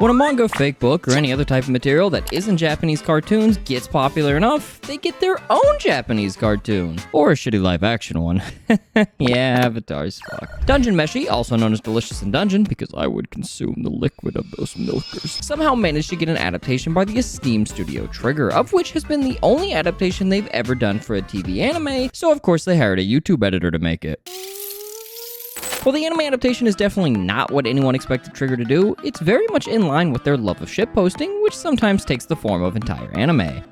When a manga, fake book, or any other type of material that isn't Japanese cartoons gets popular enough, they get their own Japanese cartoon. Or a shitty live action one. Yeah, Avatar's fucked. Dungeon Meshi, also known as Delicious in Dungeon, because I would consume the liquid of those milkers, somehow managed to get an adaptation by the esteemed studio Trigger, of which has been the only adaptation they've ever done for a TV anime, so of course they hired a YouTube editor to make it. While the anime adaptation is definitely not what anyone expected Trigger to do, it's very much in line with their love of shitposting, which sometimes takes the form of entire anime.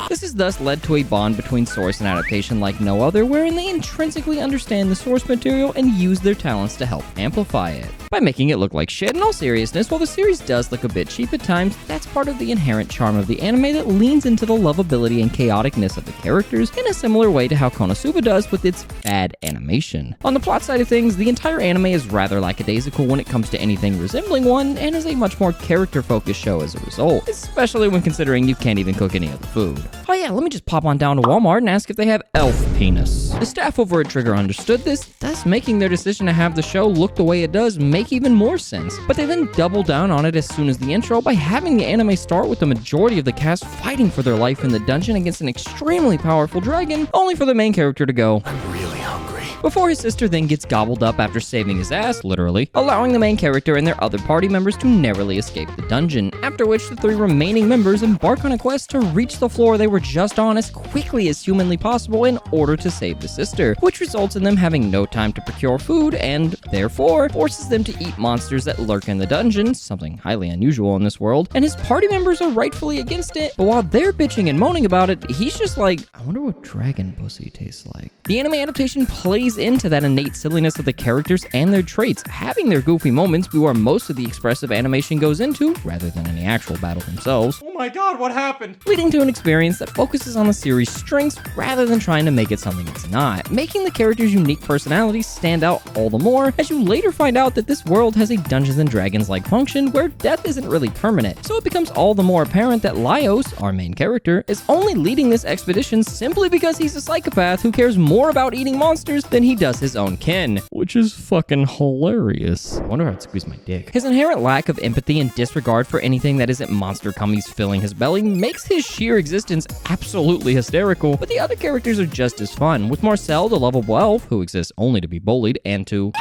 This has thus led to a bond between source and adaptation like no other, wherein they intrinsically understand the source material and use their talents to help amplify it, by making it look like shit. In all seriousness, while the series does look a bit cheap at times, that's part of the inherent charm of the anime that leans into the lovability and chaoticness of the characters in a similar way to how Konosuba does with its bad animation. On the plot side of things, the entire anime is rather lackadaisical when it comes to anything resembling one, and is a much more character-focused show as a result, especially when considering you can't even cook any other food. Oh yeah, let me just pop on down to Walmart and ask if they have elf penis. The staff over at Trigger understood this, thus making their decision to have the show look the way it does make even more sense. But they then double down on it as soon as the intro by having the anime start with the majority of the cast fighting for their life in the dungeon against an extremely powerful dragon, only for the main character to go, "I'm really hungry," before his sister then gets gobbled up after saving his ass, literally, allowing the main character and their other party members to narrowly escape the dungeon, after which the three remaining members embark on a quest to reach the floor they were just on as quickly as humanly possible in order to save the sister, which results in them having no time to procure food and, therefore, forces them to eat monsters that lurk in the dungeon, something highly unusual in this world, and his party members are rightfully against it, but while they're bitching and moaning about it, he's just like, I wonder what dragon pussy tastes like. The anime adaptation plays into that innate silliness of the characters and their traits, having their goofy moments be where most of the expressive animation goes into, rather than any actual battle themselves. Oh my god, what happened? Leading to an experience that focuses on the series' strengths rather than trying to make it something it's not, making the characters' unique personalities stand out all the more, as you later find out that this world has a Dungeons & Dragons-like function where death isn't really permanent, so it becomes all the more apparent that Laios, our main character, is only leading this expedition simply because he's a psychopath who cares more about eating monsters than he does his own kin, which is fucking hilarious. I wonder how I'd squeeze my dick. His inherent lack of empathy and disregard for anything that isn't monster cummies filling his belly makes his sheer existence absolutely hysterical, but the other characters are just as fun, with Marcel, the lovable elf, who exists only to be bullied and to...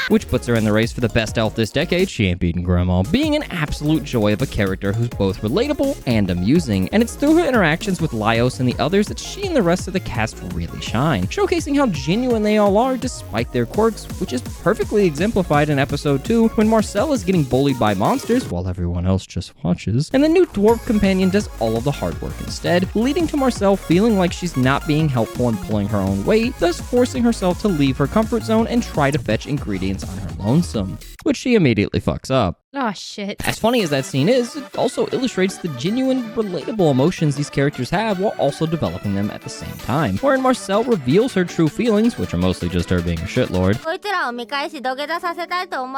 which puts her in the race for the best elf this decade, she ain't beating Grandma, being an absolute joy of a character who's both relatable and amusing, and it's through her interactions with Laios and the others that she and the rest of the cast really shine, showcasing how genuine they all are despite their quirks, which is perfectly exemplified in episode 2 when Marcel is getting bullied by monsters while everyone else just watches, and the new dwarf companion does all of the hard work instead, leading to Marcel feeling like she's not being helpful and pulling her own weight, thus forcing herself to leave her comfort zone and try to fetch ingredients on her lonesome, which she immediately fucks up. Oh, shit. As funny as that scene is, it also illustrates the genuine, relatable emotions these characters have while also developing them at the same time, wherein Marcel reveals her true feelings, which are mostly just her being a shitlord,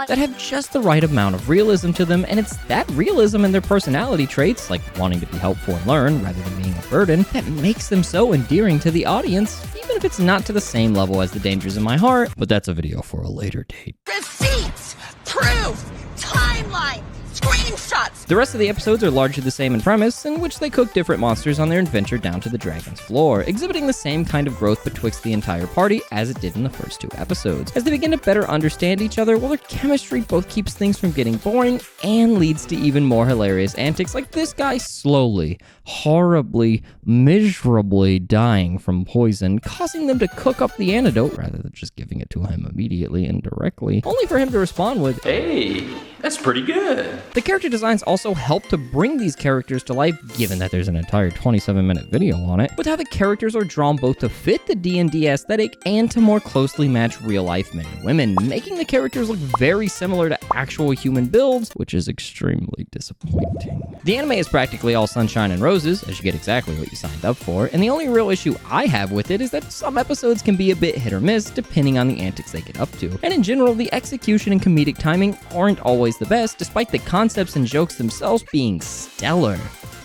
that have just the right amount of realism to them, and it's that realism and their personality traits, like wanting to be helpful and learn rather than being a burden, that makes them so endearing to the audience, even if it's not to the same level as The Dangers in My Heart, but that's a video for a later date. Receipts! Proof! Timeline! Screenshots! The rest of the episodes are largely the same in premise, in which they cook different monsters on their adventure down to the dragon's floor, exhibiting the same kind of growth betwixt the entire party as it did in the first 2 episodes, as they begin to better understand each other while their chemistry both keeps things from getting boring and leads to even more hilarious antics like this guy slowly, horribly, miserably dying from poison, causing them to cook up the antidote rather than just giving it to him immediately and directly, only for him to respond with, Hey, that's pretty good. The character designs also help to bring these characters to life, given that there's an entire 27-minute video on it, with how the characters are drawn both to fit the D&D aesthetic and to more closely match real-life men and women, making the characters look very similar to actual human builds, which is extremely disappointing. The anime is practically all sunshine and roses, as you get exactly what you signed up for, and the only real issue I have with it is that some episodes can be a bit hit or miss depending on the antics they get up to, and in general, the execution and comedic timing aren't always the best, despite the concepts and jokes themselves being stellar.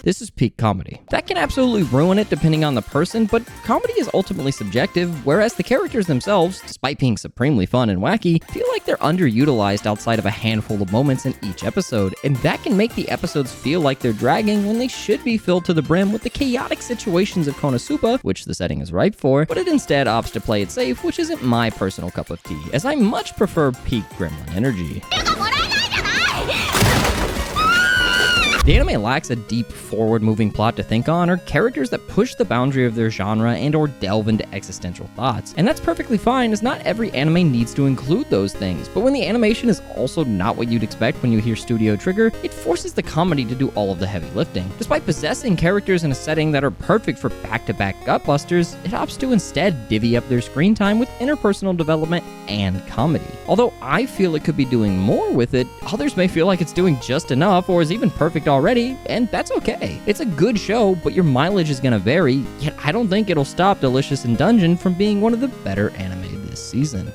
this is peak comedy. That can absolutely ruin it depending on the person, but comedy is ultimately subjective, whereas the characters themselves, despite being supremely fun and wacky, feel like they're underutilized outside of a handful of moments in each episode, and that can make the episodes feel like they're dragging when they should be filled to the brim with the chaotic situations of Konosuba, which the setting is ripe for, but it instead opts to play it safe, which isn't my personal cup of tea, as I much prefer peak Gremlin energy. The anime lacks a deep, forward-moving plot to think on, or characters that push the boundary of their genre and or delve into existential thoughts. And that's perfectly fine, as not every anime needs to include those things, but when the animation is also not what you'd expect when you hear Studio Trigger, it forces the comedy to do all of the heavy lifting. Despite possessing characters in a setting that are perfect for back-to-back gutbusters, it opts to instead divvy up their screen time with interpersonal development and comedy. Although I feel it could be doing more with it, others may feel like it's doing just enough or is even perfect already, and that's okay. It's a good show, but your mileage is gonna vary, yet I don't think it'll stop Delicious in Dungeon from being one of the better anime this season.